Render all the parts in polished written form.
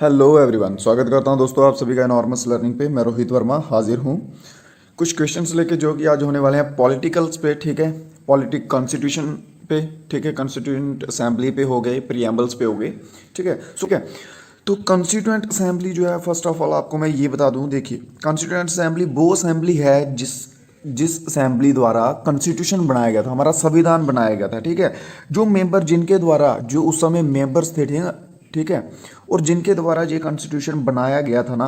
Hello everyone, स्वागत करता हूं दोस्तों आप सभी का एनॉर्मस लर्निंग पे। मैं रोहित वर्मा हाजिर हूं कुछ क्वेश्चंस लेके जो कि आज होने वाले हैं पॉलिटिकल्स पे। ठीक है, पॉलिटिक कॉन्स्टिट्यूशन पे, ठीक है, कॉन्स्टिट्यूएंट असेंबली पे हो गए, प्रियम्बल्स पे हो गए। ठीक है, सो क्या तो कॉन्स्टिट्यूएंट असेंबली जो है, फर्स्ट ऑफ ऑल आपको मैं ये बता दूं, देखिए कॉन्स्टिट्यूएंट असेंबली वो असेंबली है जिस जिस असेंबली द्वारा कॉन्स्टिट्यूशन बनाया गया था, हमारा संविधान बनाया गया था। ठीक है, जो मेंबर जिनके द्वारा, जो उस समय मेंबर्स थे, ठीक है, और जिनके द्वारा ये कॉन्स्टिट्यूशन बनाया गया था ना,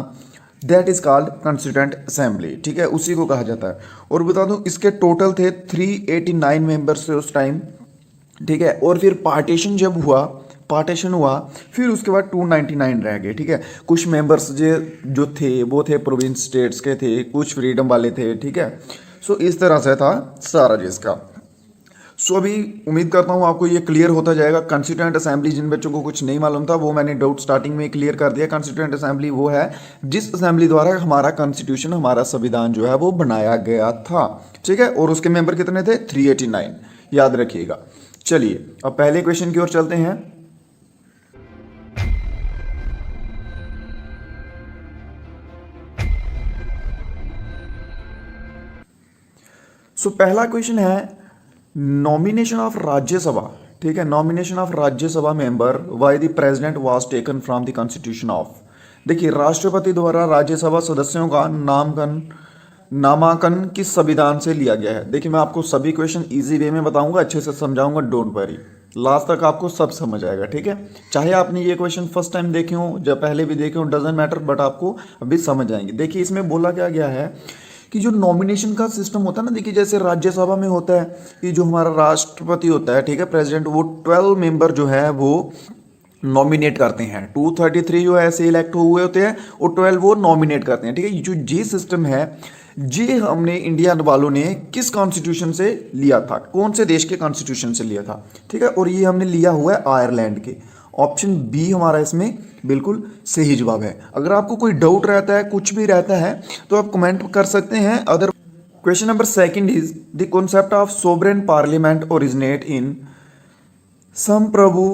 that is called constituent assembly. ठीक है, उसी को कहा जाता है। और बता दूं इसके टोटल थे 389 मेंबर्स थे उस टाइम। ठीक है, और फिर पार्टीशन हुआ, फिर उसके बाद 299 रह गए। ठीक है, कुछ मेंबर्स जो थे वो थे प्रोविंस स्टेट्स के थे, कुछ फ्रीडम वाले थे। ठीक है, सो इस तरह से था सारा जिसका। सो अभी उम्मीद करता हूँ आपको ये क्लियर होता जाएगा। कॉन्स्टिट्यूएंट असेंबली, जिन बच्चों को कुछ नहीं मालूम था वो मैंने डाउट स्टार्टिंग में क्लियर कर दिया। कॉन्स्टिट्यूएंट असेंबली वो है जिस असेंबली द्वारा हमारा कॉन्स्टिट्यूशन, हमारा संविधान जो है वो बनाया गया था। ठीक है, और उसके मेंबर कितने थे? 389, याद रखिएगा। चलिए अब पहले क्वेश्चन की ओर चलते हैं। पहला क्वेश्चन है नॉमिनेशन ऑफ राज्यसभा। ठीक है, nomination of Rajya Sabha member why the president was taken from the constitution of. देखिए, राष्ट्रपति द्वारा राज्यसभा सदस्यों का नामांकन किस संविधान से लिया गया है? देखिए, मैं आपको सभी क्वेश्चन इजी वे में बताऊंगा, अच्छे से समझाऊंगा, डोंट वरी, लास्ट तक आपको सब समझ आएगा। ठीक है, चाहे आपने ये क्वेश्चन फर्स्ट टाइम देखे हो, जब पहले भी देखे हो, डजेंट मैटर, बट आपको अभी समझ आएंगे। देखिए, इसमें बोला क्या गया है कि जो नॉमिनेशन का सिस्टम होता है ना, देखिए जैसे राज्यसभा में होता है कि जो हमारा राष्ट्रपति होता है, ठीक है, प्रेसिडेंट, वो 12 मेंबर जो है वो नॉमिनेट करते हैं। 233 जो है ऐसे इलेक्ट हुए होते हैं और 12 वो नॉमिनेट करते हैं। ठीक है, जो जी सिस्टम है, जी हमने इंडिया वालों ने किस कॉन्स्टिट्यूशन से लिया था, कौन से देश के कॉन्स्टिट्यूशन से लिया था? ठीक है, और ये हमने लिया हुआ है आयरलैंड के। ऑप्शन बी हमारा इसमें बिल्कुल सही जवाब है। अगर आपको कोई डाउट रहता है, कुछ भी रहता है, तो आप कमेंट कर सकते हैं। Other question number second is the concept of sovereign parliament originate in संप्रभु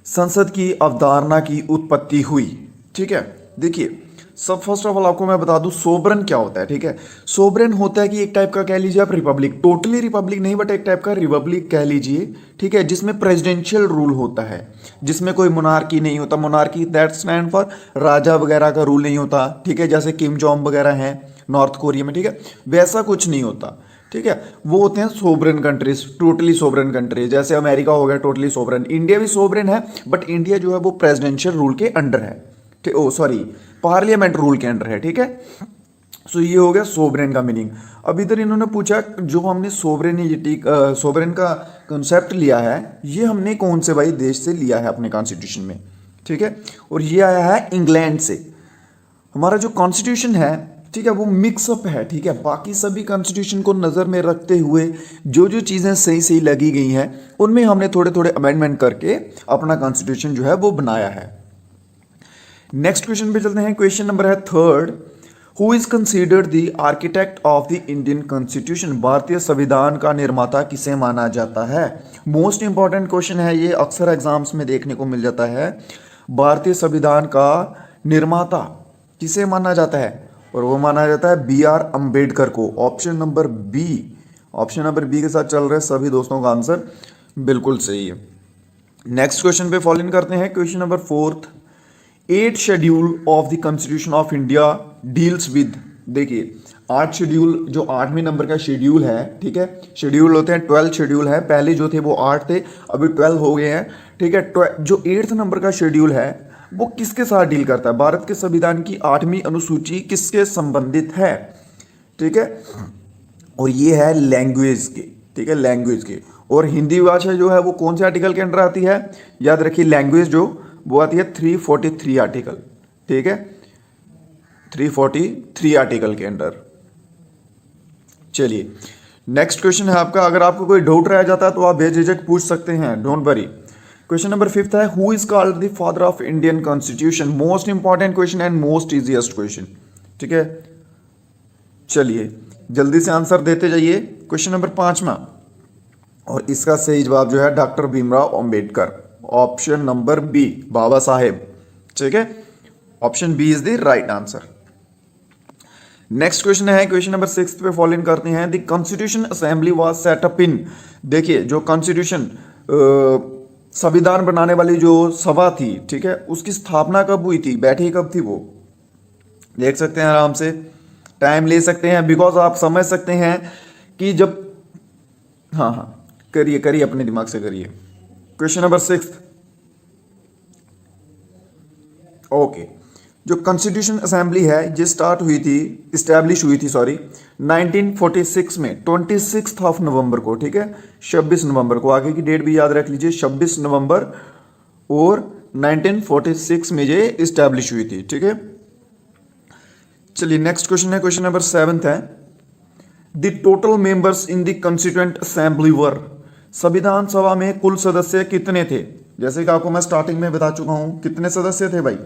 संसद की अवधारणा की उत्पत्ति हुई। ठीक है, देखिए सब फर्स्ट ऑफ ऑल आपको मैं बता दूं सोवरेन क्या होता है। ठीक है, सोवरेन होता है कि एक टाइप का कह लीजिए आप रिपब्लिक, टोटली रिपब्लिक नहीं बट एक टाइप का रिपब्लिक कह लीजिए। ठीक है, जिसमें प्रेसिडेंशियल रूल होता है, जिसमें कोई मोनार्की नहीं होता। मोनार्की दैट स्टैंड फॉर राजा वगैरह का रूल नहीं होता। ठीक है, जैसे किम जोंग वगैरह हैं नॉर्थ कोरिया में। ठीक है, वैसा कुछ नहीं होता। ठीक है, वो होते हैं sovereign countries, totally sovereign countries. जैसे अमेरिका हो गया टोटली सोवरेन, इंडिया भी सोवरेन है, बट इंडिया जो है वो प्रेसिडेंशियल रूल के अंडर है। ओ सॉरी, पार्लियामेंट रूल के अंडर है। ठीक है, सो ये हो गया सोवरेन का मीनिंग। अब इधर इन्होंने पूछा जो हमने सोवरेन का कंसेप्ट लिया है, ये हमने कौन से भाई देश से लिया है अपने कॉन्स्टिट्यूशन में? ठीक है, और ये आया है इंग्लैंड से। हमारा जो कॉन्स्टिट्यूशन है, ठीक है, वो मिक्सअप है। ठीक है, बाकी सभी कॉन्स्टिट्यूशन को नज़र में रखते हुए जो जो चीज़ें सही सही लगी गई हैं, उनमें हमने थोड़े थोड़े अमेंडमेंट करके अपना कॉन्स्टिट्यूशन जो है वो बनाया है। नेक्स्ट क्वेश्चन पे चलते हैं। क्वेश्चन नंबर है third, who is considered the architect of the Indian constitution. भारतीय संविधान का निर्माता किसे माना जाता है? मोस्ट इंपॉर्टेंट क्वेश्चन है ये, अक्सर एग्जाम्स में देखने को मिल जाता है। भारतीय संविधान का निर्माता किसे माना जाता है? और वो माना जाता है बी आर अम्बेडकर को। ऑप्शन नंबर बी के साथ चल रहे सभी दोस्तों का आंसर बिल्कुल सही है। नेक्स्ट क्वेश्चन पे फॉलो इन करते हैं। Question number fourth, 8 schedule of the constitution of India deals with. देखिए 8 शेड्यूल, जो 8वें नंबर का शेड्यूल है, ठीक है, शेड्यूल होते हैं 12 शेड्यूल है, पहले जो थे वो 8 थे, अभी 12 हो गए हैं। ठीक है, जो 8th नंबर का शेड्यूल है वो किसके साथ डील करता है? भारत के संविधान की 8वीं अनुसूची किसके संबंधित है? ठीक है, और ये है लैंग्वेज के। ठीक है, लैंग्वेज के। और हिंदी भाषा जो है वो कौन से आर्टिकल के अंडर आती है? याद रखिए, लैंग्वेज जो वो आती है 343 आर्टिकल। ठीक है, 343 आर्टिकल के अंडर। चलिए नेक्स्ट क्वेश्चन है आपका। अगर आपको कोई डाउट रह जाता है तो आप बेझिझक पूछ सकते हैं, डोंट वरी। क्वेश्चन नंबर 5 है, who is called the father of Indian constitution. Most important question and most easiest question. ठीक है, चलिए जल्दी से आंसर देते जाइए। क्वेश्चन नंबर 5वां, और इसका सही जवाब जो है doctor Bhimrao Ambedkar. Option number B, Baba Saheb. ठीक है, option B is the right answer. Next question है क्वेश्चन नंबर 6 पे फॉलो इन करते हैं। The constitution assembly was set up in, देखिए जो कॉन्स्टिट्यूशन संविधान बनाने वाली जो सभा थी, ठीक है, उसकी स्थापना कब हुई थी, बैठी कब थी, वो देख सकते हैं, आराम से टाइम ले सकते हैं, बिकॉज आप समझ सकते हैं कि जब, हाँ हाँ करिए करिए, अपने दिमाग से करिए। क्वेश्चन नंबर 6, ओके, जो कॉन्स्टिट्यूशन असेंबली है ये स्टार्ट हुई थी, इस्टेब्लिश हुई थी सॉरी 1946 में 26 ऑफ नवंबर को, ठीक है, 26 नवंबर को, आगे की डेट भी याद रख लीजिए, 26 नवंबर और 1946 में ये इस्टेब्लिश हुई थी, ठीक है। चलिए नेक्स्ट क्वेश्चन है क्वेश्चन नंबर 7 है। The total members in the constituent assembly were, संविधान सभा में कुल सदस्य कितने थे, जैसे कि आपको मैं स्टार्टिंग में बता चुका हूं कितने सदस्य थे भाई,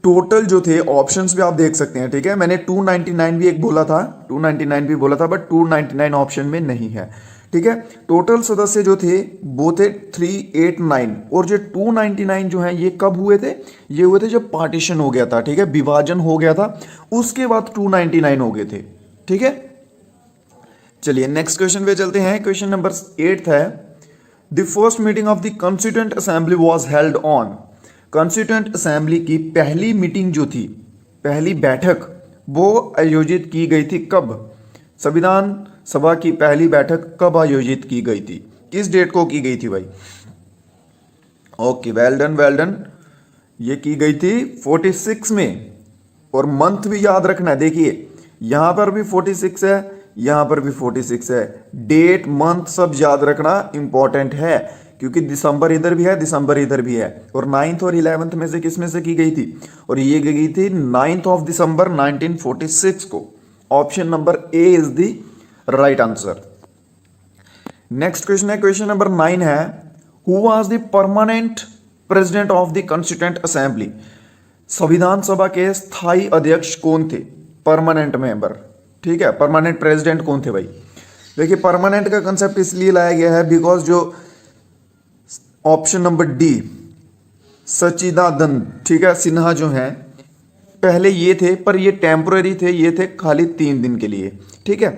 टोटल जो थे, ऑप्शंस भी आप देख सकते हैं, ठीक है, मैंने 299 भी एक बोला था, 299 भी बोला था, बट 299 ऑप्शन में नहीं है, ठीक है। टोटल सदस्य जो थे वो थे 389, और जो 299 जो है ये कब हुए थे, ये हुए थे जब पार्टीशन हो गया था, ठीक है, विभाजन हो गया था, उसके बाद 299 हो गए थे, ठीक है। चलिए नेक्स्ट क्वेश्चन पे चलते हैं। क्वेश्चन नंबर 8 है। The first meeting of the constituent assembly was held on, constituent assembly की पहली मीटिंग जो थी, पहली बैठक, वो आयोजित की गई थी कब, संविधान सभा की पहली बैठक कब आयोजित की गई थी, किस डेट को की गई थी भाई, okay, well done well done, ये की गई थी 46 में, और मंथ भी याद रखना है, देखिए यहां पर भी 46 है, यहां पर भी 46 है, डेट मंथ सब याद रखना इंपॉर्टेंट है, क्योंकि दिसंबर इधर भी है, दिसंबर इधर भी है, और 9th और 11th में से किस में से की गई थी, और ये गई थी 9th ऑफ दिसंबर 1946 को, option number A is the right answer. Next question है क्वेश्चन नंबर 9 है। Who was the permanent president of the constituent assembly, संविधान सभा के स्थायी अध्यक्ष कौन थे, परमानेंट मेंबर, ठीक है, परमानेंट प्रेसिडेंट कौन थे भाई। देखिए परमानेंट का कंसेप्ट इसलिए लाया गया है बिकॉज जो ऑप्शन नंबर डी सच्चिदानंद, ठीक है, सिन्हा जो हैं, पहले ये थे पर ये टेम्पोररी थे, ये थे खाली 3 दिन के लिए, ठीक है,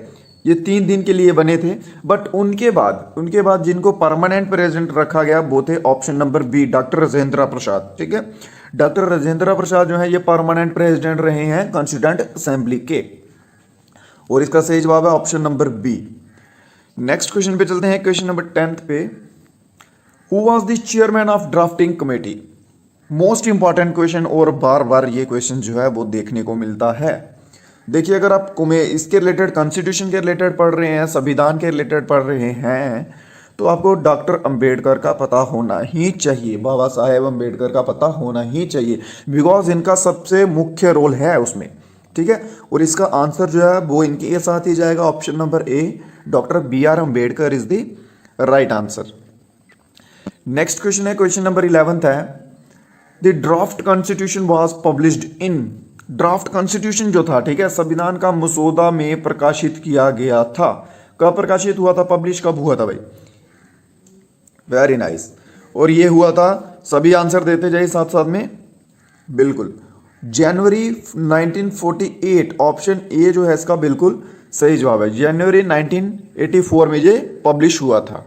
ये 3 दिन के लिए बने थे, बट उनके बाद जिनको परमानेंट प्रेसिडेंट रखा गया वो थे option number B, doctor Rajendra Prasad, ठीक है, डॉक्टर राजेंद्र प्रसाद जो है ये परमानेंट प्रेसिडेंट रहे हैं कॉन्स्टिट्यूएंट असेंबली के, और इसका सही जवाब है option number B. Next question पे चलते हैं क्वेश्चन नंबर 10 पे। Who was the chairman of drafting committee, most important question, और बार बार ये क्वेश्चन जो है वो देखने को मिलता है। देखिए अगर आप इसके रिलेटेड, कॉन्स्टिट्यूशन के रिलेटेड पढ़ रहे हैं, संविधान के रिलेटेड पढ़ रहे हैं, तो आपको डॉक्टर अंबेडकर का पता होना ही चाहिए, बाबा साहेब अंबेडकर का पता होना ही चाहिए, बिकॉज इनका सबसे मुख्य रोल है उसमें, ठीक है, और इसका आंसर जो है वो इनके साथ ही जाएगा, option number A, doctor BR Ambedkar is the right answer. Next question है क्वेश्चन नंबर 11 है। The draft constitution was published in, draft constitution जो था, ठीक है, संविधान का मसौदा में प्रकाशित किया गया था, कब प्रकाशित हुआ था, पब्लिश कब हुआ था भाई, वेरी नाइस, और ये हुआ था, सभी आंसर देते जाइए साथ साथ में, बिल्कुल जनवरी 1948, ऑप्शन ए जो है इसका बिल्कुल सही जवाब है, जनवरी 1984 में ये पब्लिश हुआ था।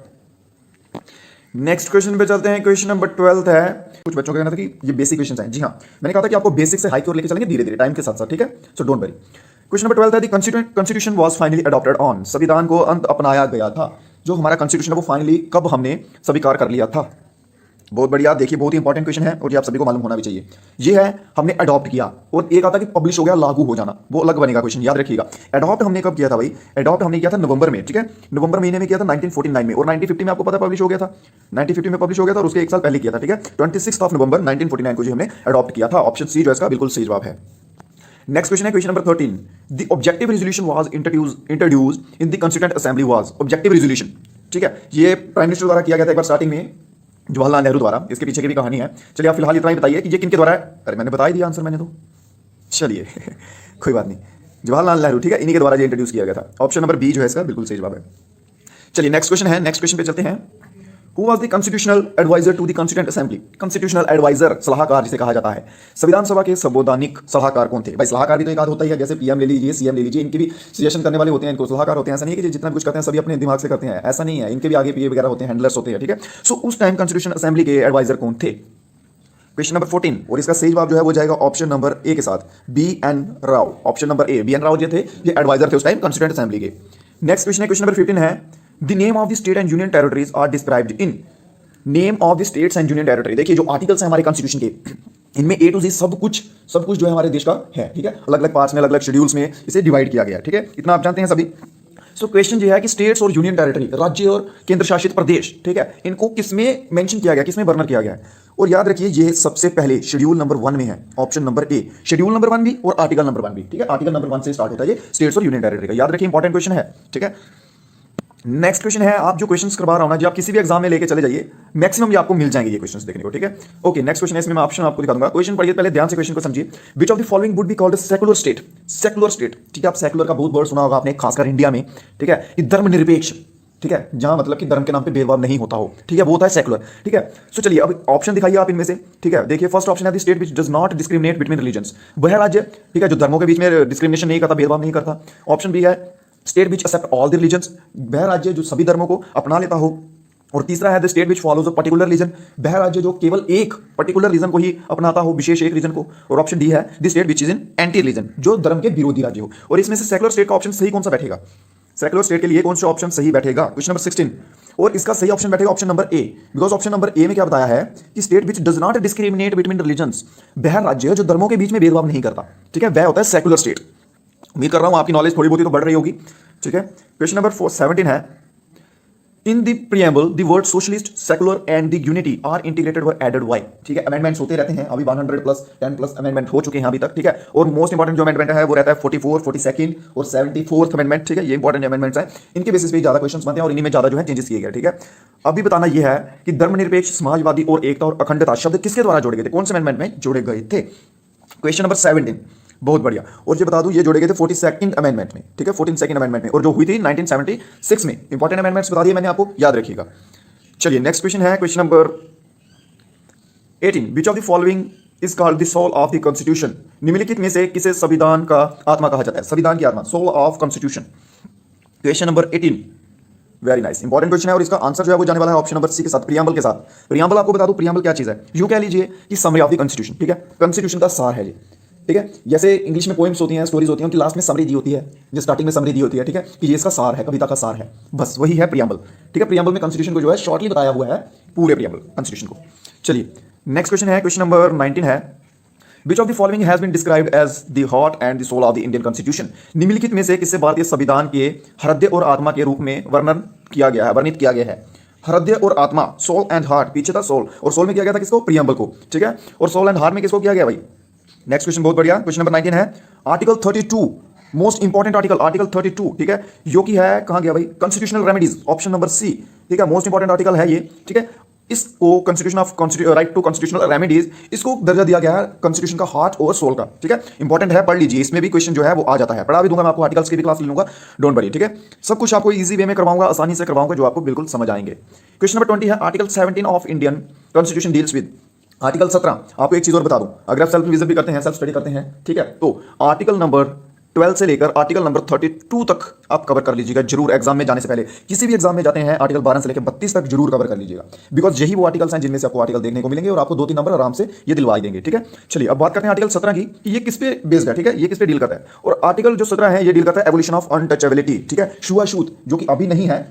नेक्स्ट क्वेश्चन पे चलते हैं। क्वेश्चन नंबर 12 है। कुछ बच्चों का कहना था कि ये बेसिक क्वेश्चंस हैं, जी हाँ, मैंने कहा था कि आपको बेसिक से हाई की ओर लेके चलेंगे धीरे धीरे टाइम के साथ साथ, ठीक है, so don't worry. Question number 12 है, the constitution was finally adopted on, संविधान को अंत अपनाया गया था, जो हमारा कॉन्स्टिट्यूशन है वो फाइनली कब हमने स्वीकार कर लिया था। बहुत बढ़िया, देखिए बहुत ही इंपॉर्टेंट क्वेश्चन है और ये आप सभी को मालूम होना भी चाहिए। ये है हमने अडॉप्ट किया, और एक आता कि पब्लिश हो गया, लागू हो जाना, वो अलग बनेगा क्वेश्चन, याद रखिएगा। अडॉप्ट हमने कब किया था भाई, अडॉप्ट हमने किया था नवंबर में, ठीक है, नवंबर महीने में किया था 1949 में, और 1950 में आपको पता पब्लिश हो गया था, 1950 में पब्लिश हो गया था, और उसके 1 साल पहले किया था, ठीक है, 26 ऑफ नवंबर 1949 को जो हमने अडॉप्ट किया था, ऑप्शन सी जो इसका बिल्कुल सही जवाब है। नेक्स्ट क्वेश्चन है question number 13। The objective resolution was introduced in the constituent assembly was, objective resolution, ठीक है, ये प्राइम मिनिस्टर द्वारा किया गया था एक बार स्टार्टिंग में, जवाहरलाल नेहरू द्वारा, इसके पीछे की भी कहानी है। चलिए आप फिलहाल इतना ही बताइए कि ये किनके द्वारा है, अरे मैंने बता ही दिया आंसर मैंने तो, चलिए कोई बात नहीं, जवाहरलाल नेहरू, ठीक है, इन्हीं के द्वारा ये इंट्रोड्यूस किया गया था, ऑप्शन नंबर बी जो है इसका बिल्कुल सही जवाब है। चलिए नेक्स्ट क्वेश्चन है, नेक्स्ट क्वेश्चन पे चलते हैं। Who was the constitutional adviser to the constituent assembly? Constitutional adviser, सलाहकार जिसे कहा जाता है, संविधान सभा के संवैधानिक सलाहकार कौन थे? भाई सलाहकार भी तो एक आध होता ही है, जैसे पीएम ले लीजिए, सीएम ले लीजिए, इनके भी सजेशन करने वाले होते हैं, इनको सलाहकार होते हैं। ऐसा नहीं है कि जितना भी कुछ करते हैं सभी अपने दिमाग से करते हैं, ऐसा नहीं है, इनके भी आगे पीए वगैरह होते हैं, हैंडलर्स होते हैं, ठीक है। सो उस टाइम कॉन्स्टिट्यूशन असेंबली के एडवाइजर कौन थे? क्वेश्चन नंबर 14, और इसका सही जवाब जो है वो जाएगा ऑप्शन नंबर ए के साथ, B N Rao. Option number A, B N Rao जो थे ये एडवाइजर थे उस टाइम कॉन्स्टिट्यूएंट असेंबली के। नेक्स्ट क्वेश्चन है, क्वेश्चन नंबर 15 है, the name of the state and union territories are described in. Name of the states and union territory, देखिए जो आर्टिकल्स हैं हमारे कॉन्स्टिट्यूशन के, इनमें ए टू जी सब कुछ जो है हमारे देश का है, ठीक है। अलग अलग पार्ट्स में, अलग अलग शेड्यूल्स में इसे डिवाइड किया गया है, ठीक है। इतना आप जानते हैं सभी। सो क्वेश्चन जो है कि स्टेट्स और यूनियन टेरिटरी, राज्य और केंद्र शासित प्रदेश, ठीक है, इनको किसमें मेंशन किया गया, किसमें बर्नर किया गया है? और याद रखिए ये सबसे पहले शेड्यूल नंबर 1 में है, ऑप्शन नंबर ए, शेड्यूल नंबर 1 भी और आर्टिकल नंबर 1 भी, ठीक है। आर्टिकल नंबर 1 से स्टार्ट होता है ये स्टेट्स और यूनियन टेरिटरी का, याद रखिए इंपॉर्टेंट क्वेश्चन है, ठीक है। नेक्स्ट क्वेश्चन है, आप जो क्वेश्चंस करवा रहा हूं ना, जो आप किसी भी एग्जाम में लेके चले जाइए, मैक्सिमम ये आपको मिल जाएंगे ये क्वेश्चंस देखने को, ठीक है। ओके, नेक्स्ट क्वेश्चन है, इसमें मैं ऑप्शन आपको दिखा दूंगा। क्वेश्चन पढ़िए पहले ध्यान से, क्वेश्चन को समझिए। विच of the following would be called secular state? Secular state, ठीक है। आप सेकुलर का बहुत वर्ड सुना होगा आपने, खासकर इंडिया में, ठीक है, कि धर्मनिरपेक्ष, ठीक है, जहां मतलब कि धर्म के नाम पे भेदभाव नहीं होता हो, ठीक है, वो होता है सेकुलर, ठीक है। सो चलिए अब ऑप्शन दिखाइए आप इनमें से, ठीक है। देखिए फर्स्ट ऑप्शन है the state which does not discriminate between religions, वह राज्य, ठीक है, जो धर्मों के बीच में डिस्क्रिमिनेशन नहीं करता, भेदभाव नहीं करता। ऑप्शन बी है state which accept all the religions, वह राज्य जो सभी धर्मों को अपना लेता हो। और तीसरा है the state which follows a particular religion, वह राज्य जो केवल एक पर्टिकुलर रीजन को ही अपनाता हो, विशेष एक रीजन को। और ऑप्शन डी है the state which is in anti religion, जो धर्म के विरोधी राज्य हो। और इसमें से सेकुलर स्टेट का ऑप्शन सही कौन सा बैठेगा? सेकुलर स्टेट के लिए कौन सा ऑप्शन सही बैठेगा? क्वेश्चन नंबर 16, और इसका सही ऑप्शन बैठेगा option number A, because option number ए में क्या बताया है कि state which does not discriminate between religions, वह राज्य जो धर्मों के बीच में भेदभाव नहीं करता, ठीक है, वह होता है सेकुलर स्टेट। उम्मीद कर रहा हूं आपकी नॉलेज थोड़ी बहुत ही तो बढ़ रही होगी, ठीक है। क्वेश्चन नंबर 17 है, in the preamble the word socialist, secular and the unity are integrated were added why, ठीक है। अमेंडमेंट्स होते रहते हैं, अभी 100 प्लस 10 प्लस अमेंडमेंट हो चुके हैं अभी तक, ठीक है। और मोस्ट इंपॉर्टेंट जो अमेंडमेंट है वो रहता है 44, 42 और 74th अमेंडमेंट, ठीक है। ये इंपॉर्टेंट अमेंडमेंट्स हैं, इनके बेसिस पे ज्यादा क्वेश्चंस बनते हैं और इन्हीं में ज्यादा जो है चेंजेस किए गए, ठीक है। अभी बताना यह है कि धर्मनिरपेक्ष, समाजवादी और एकता और अखंडता शब्द किसके द्वारा जोड़े गए थे, कौन से अमेंडमेंट में जोड़े गए थे? क्वेश्चन नंबर 17, बहुत बढ़िया। और ये बता दूं ये जोड़े गए थे 42nd अमेंडमेंट में, ठीक है, 42nd अमेंडमेंट में, और जो हुई थी 1976 में। इंपॉर्टेंट अमेंडमेंट्स बता दिए मैंने आपको, याद रखिएगा। चलिए नेक्स्ट क्वेश्चन है, question number 18, which of the following is called the soul of the constitution? निम्नलिखित में से किसे संविधान का आत्मा कहा जाता है? संविधान की आत्मा, soul of constitution. Question number 18, very nice, important question है, और इसका आंसर जो है वो जाने वाला है ऑप्शन नंबर सी के साथ, प्रियम्बल के साथ। प्रियम्बल आपको बता दूं प्रियम्बल क्या चीज है, यूं कह लीजिए कि समरी ऑफ द कॉन्स्टिट्यूशन, ठीक है, कॉन्स्टिट्यूशन का सार है ये, ठीक है। जैसे इंग्लिश में पोएम्स होती हैं, स्टोरीज होती हैं, उनकी लास्ट में समरी दी होती है, जो स्टार्टिंग में समरी दी होती है, ठीक है, कि ये इसका सार है, कविता का सार है, बस वही है प्रियम्बल, ठीक है। प्रियम्बल में कॉन्स्टिट्यूशन को जो है शॉर्टली बताया हुआ है, पूरे प्रियम्बल कॉन्स्टिट्यूशन को। चलिए नेक्स्ट क्वेश्चन है, क्वेश्चन नंबर 19 है, which of the following has been described as the heart and the soul of the Indian constitution? निम्नलिखित में से किससे भारतीय संविधान के हृदय और आत्मा के रूप में वर्णित किया गया है? हृदय और आत्मा, सोल एंड हार्ट, पीछे था सोल, और सोल में किया गया था किसको? प्रियम्बल को, ठीक है। और सोल एंड हार्ट में किसको किया गया भाई? नेक्स्ट क्वेश्चन बहुत बढ़िया, क्वेश्चन नंबर 19 है, article 32, most important article, article 32, ठीक है, जो कि है कहां गया भाई? Constitutional remedies, option number C, ठीक है, मोस्ट इंपॉर्टेंट आर्टिकल है ये, ठीक है। इसको constitution of right to constitutional remedies, इसको दर्जा दिया गया है कॉन्स्टिट्यूशन का हार्ट और सोल का, ठीक है। इंपॉर्टेंट है, पढ़ लीजिए, इसमें भी क्वेश्चन जो है वो आ जाता है, पढ़ा भी दूंगा मैं आपको, आर्टिकल्स की भी क्लास ले लूंगा, डोंट वरी, ठीक है। सब कुछ आपको इजी वे में करवाऊंगा, आसानी से करवाऊंगा, जो आपको बिल्कुल समझ आएंगे। क्वेश्चन नंबर 20 है, article 17 of Indian constitution deals with, article 17, आपको एक चीज और बता दूं, अगर आप सेल्फ रिवीजन भी करते हैं, सेल्फ स्टडी करते हैं, ठीक है, तो आर्टिकल नंबर 12 से लेकर आर्टिकल नंबर 32 तक आप कवर कर लीजिएगा जरूर, एग्जाम में जाने से पहले। किसी भी एग्जाम में जाते हैं आर्टिकल 12 से लेकर 32 तक जरूर कवर कर लीजिएगा, बिकॉज यही वो आर्टिकल्स हैं जिनमें से आपको आर्टिकल देखने को मिलेंगे और आपको 2-3 नंबर आराम से ये दिलवा देंगे, ठीक है। चलिए अब बात करते हैं आर्टिकल 17 की, कि ये किस पे बेस्ड है, ठीक है, ये किस पे डील करता है। और आर्टिकल जो 17 है ये डील करता है एबोलिशन ऑफ अनटचेबिलिटी, ठीक है, छुआछूत, जो कि अभी नहीं है,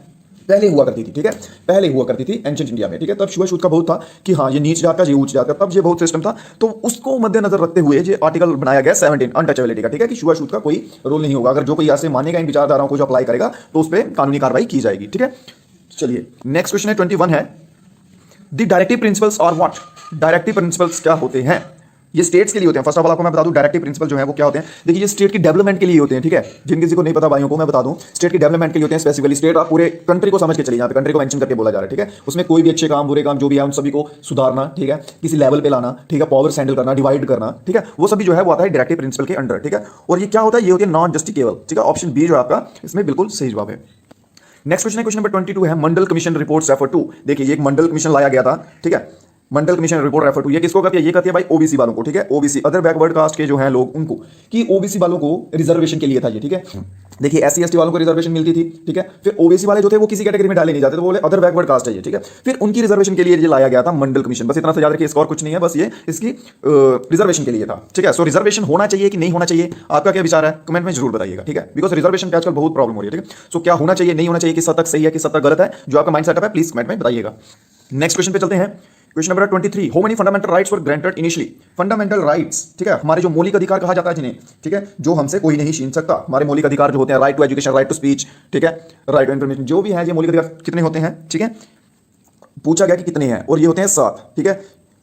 पहले हुआ करती थी, ठीक है, पहले हुआ करती थी एंशिएंट इंडिया में, ठीक है। तब छुआछूत का बहुत था कि हाँ ये नीच जात का, ये ऊंच जात का, तब ये बहुत सिस्टम था, तो उसको मद्देनजर रखते हुए ये आर्टिकल बनाया गया 17 अनटचेबिलिटी का, ठीक है, कि छुआछूत का कोई रोल नहीं होगा, अगर जो कोई ऐसे मानेगा इन विचारधाराओं को जो अप्लाई करेगा तो उस पर कानूनी कार्रवाई की जाएगी, ठीक है। चलिए नेक्स्ट क्वेश्चन है 21 है, द डायरेक्टिव प्रिंसिपल्स और व्हाट? डायरेक्टिव प्रिंसिपल्स क्या होते हैं? ये स्टेट्स के लिए होते हैं। फर्स्ट ऑफ ऑल आपको मैं बता दूं डायरेक्टिव प्रिंसिपल जो है वो क्या होते हैं। देखिए ये स्टेट की डेवलपमेंट के लिए होते हैं, ठीक है। जिन किसी को नहीं पता भाइयों को मैं बता दूं, स्टेट की डेवलपमेंट के लिए होते हैं स्पेसिफिकली। स्टेट आप पूरे कंट्री को समझ के चलिए, यहाँ पे कंट्री को मेंशन करके बोला जा रहा है, ठीक है। उसमें कोई भी अच्छे काम बुरे काम जो भी है उन सभी को सुधारना, ठीक है, किसी लेवल पे लाना, ठीक है, पावर हैंडल करना, डिवाइड करना, ठीक है, वो सभी जो है वो आता है डायरेक्टिव प्रिंसिपल के अंडर, ठीक है। और ये क्या होता है? ये होती है नॉन जस्टिकेबल, ठीक है। ऑप्शन बी जो आपका इसमें बिल्कुल सही जवाब है। नेक्स्ट क्वेश्चन है क्वेश्चन नंबर 22 है मंडल कमीशन रिपोर्ट रेफर टू। देखिए ये एक मंडल कमीशन लाया गया था, ठीक है, मंडल कमीशन रिपोर्ट रेफर टू, ये किसको कहती है? ये कहती है भाई ओबीसी वालों को, ठीक है, ओबीसी अदर बैकवर्ड कास्ट के जो हैं लोग उनको, कि ओबीसी वालों को रिजर्वेशन के लिए था ये, ठीक है। देखिए एससी एसटी वालों को रिजर्वेशन मिलती थी, ठीक है, फिर ओबीसी वाले जो थे वो किसी कैटेगरी में डाले नहीं जाते, तो बोले अदर बैकवर्ड कास्ट है ये, ठीक है, फिर उनकी रिजर्वेशन के लिए ये लाया गया था मंडल कमीशन। बस इतना सा याद रखिए, इसका और कुछ नहीं है, बस ये इसकी रिजर्वेशन के लिए था, ठीक है। सो रिजर्वेशन होना चाहिए कि नहीं होना चाहिए, आपका क्या विचार है कमेंट में जरूर बताइएगा, ठीक है, बिकॉज रिजर्वेशन पे आजकल बहुत प्रॉब्लम हो रही है, ठीक है। सो क्या होना चाहिए नहीं होना चाहिए, किस हद तक सही है किस हद तक गलत है, जो आपका माइंड सेटअप है प्लीज कमेंट में बताइएगा। नेक्स्ट क्वेश्चन पे चलते हैं, question number 23, how many fundamental rights were granted initially. Fundamental rights, ठीक है, हमारे जो मौलिक अधिकार कहा जाता है जिन्हें, ठीक है, जो हमसे कोई नहीं छीन सकता, हमारे मौलिक अधिकार जो होते हैं, right to education, right to speech, ठीक है, राइट टू इन्फॉर्मेशन, जो भी है ये मौलिक अधिकार कितने होते हैं, ठीक है, पूछा गया कि कितने हैं, और ये होते हैं 7, ठीक है।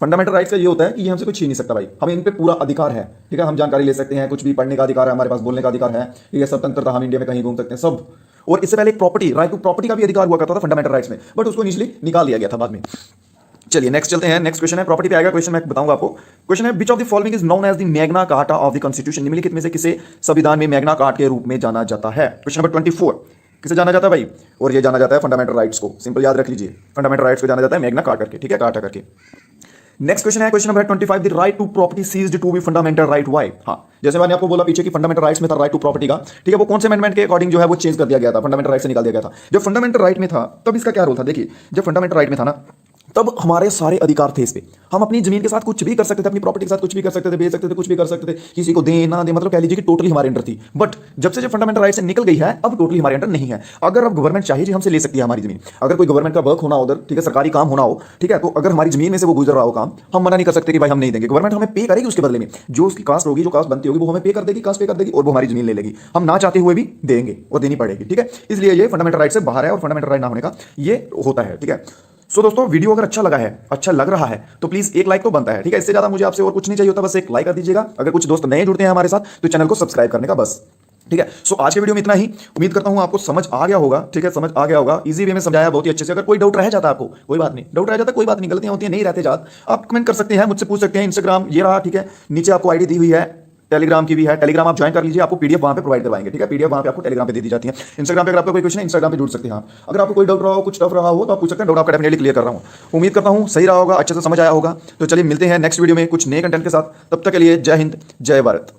फंडामेंटल राइट्स का ये होता है कि ये हमसे कुछ छीन नहीं सकता भाई, हमें इन पे पूरा अधिकार है, ठीक है, हम जानकारी ले सकते हैं, कुछ भी पढ़ने का अधिकार है हमारे पास, बोलने का अधिकार है, ठीक है, स्वतंत्रता, हम इंडिया में कहीं घूम सकते हैं सब। और इससे पहले एक प्रॉपर्टी, राइट टू प्रॉपर्टी का भी अधिकार हुआ करता था फंडामेंटल राइट्स में, बट उसको इनिशियली निकाल दिया गया था बाद में। चलिए नेक्स्ट चलते हैं, नेक्स्ट क्वेश्चन है, प्रॉपर्टी पे आएगा क्वेश्चन, मैं बताऊंगा आपको। क्वेश्चन है which of the following is known as the Magna Carta of the constitution. निम्नलिखित में से किसे संविधान में मैग्ना कार्टा के रूप में जाना जाता है। क्वेश्चन नंबर 24, किसे जाना जाता है भाई, और ये जाना जाता है फंडामेंटल राइट्स को, सिंपल याद रख लीजिए, फंडामेंटल राइट्स को जाना जाता है मैग्ना कार्टा करके, ठीक है, कार्टा करके। नेक्स्ट क्वेश्चन है question number 25, the right to property ceased to be fundamental right why. हाँ, जैसे मैंने आपको बोला पीछे कि फंडामेंटल राइट्स में था राइट टू प्रॉपर्टी का, ठीक है, वो कौन से अमेंडमेंट के अकॉर्डिंग जो है वो चेंज कर दिया गया था, फंडामेंटल राइट से निकाल दिया गया था। जब फंडामेंटल राइट में था तब इसका क्या रोल था, देखिए जब फंडामेंटल राइट में था ना तब हमारे सारे अधिकार थे इस पे, हम अपनी जमीन के साथ कुछ भी कर सकते थे, अपनी प्रॉपर्टी के साथ कुछ भी कर सकते थे, बेच सकते थे, कुछ भी कर सकते थे, किसी को दे ना दे, मतलब कह लीजिए कि टोटली हमारे अंडर थी। बट जब से फंडामेंटल राइट से निकल गई है अब टोटली हमारे अंडर नहीं है। अगर अब गवर्नमेंट चाहिए जी हमसे ले सकती है हमारी जमीन, अगर कोई गवर्नमेंट का वर्क होना उधर, ठीक है, सरकारी काम होना हो, ठीक है, तो अगर हमारी जमीन में से वो गुजर रहा हो काम, हम मना नहीं कर सकते कि भाई हम नहीं देंगे, गवर्नमेंट हमें पे करेगी, उसके बदले में जो उसकी कास्ट होगी, जो कास्ट बनती होगी वो हमें पे कर देगी, कास्ट पे कर देगी, और वो हमारी जमीन ले लेगी, हम ना चाहते हुए भी देंगे और देनी पड़ेगी, ठीक है। इसलिए ये फंडामेंटल राइट से बाहर है और फंडामेंटल राइट ना होने का ये होता है, ठीक है। सो दोस्तों वीडियो अगर अच्छा लगा है, अच्छा लग रहा है, तो प्लीज एक लाइक तो बनता है, ठीक है, इससे ज्यादा मुझे आपसे और कुछ नहीं चाहिए होता, बस एक लाइक कर दीजिएगा। अगर कुछ दोस्त नए जुड़ते हैं हमारे साथ तो चैनल को सब्सक्राइब करने का बस, ठीक है। सो आज के वीडियो में इतना ही, उम्मीद करता हूं आपको समझ आ गया होगा, ठीक है, समझ आ गया होगा, इजी वे में समझाया बहुत ही अच्छे से। अगर कोई डाउट रह जाता है आपको, कोई बात नहीं, डाउट रह जाता है कोई बात नहीं, गलतियां होती हैं, नहीं रहते जात, आप कमेंट कर सकते हैं, मुझसे पूछ सकते हैं, इंस्टाग्राम ये रहा, ठीक है, नीचे आपको आईडी दी हुई है, टेलीग्राम की भी है, टेलीग्राम आप ज्वाइन कर लीजिए, आपको पीडीएफ वहां पे प्रोवाइड करवाएंगे, ठीक है, पीडीएफ वहां पे आपको टेलीग्राम पे दे दी जाती है। इंस्टाग्राम पे अगर आपका कोई क्वेश्चन है इंस्टाग्राम पे जुड़ सकते हैं आप। अगर आपको कोई डाउट रहा हो, कुछ टफ रहा हो तो आप पूछ सकते हैं, डाउट आपका डेफिनेटली क्लियर कर रहा हूं। उम्मीद करता हूं सही रहा होगा, अच्छे से समझ आया होगा। तो चलिए मिलते हैं नेक्स्ट वीडियो में कुछ नए कंटेंट के साथ, तब तक के लिए जय हिंद जय भारत।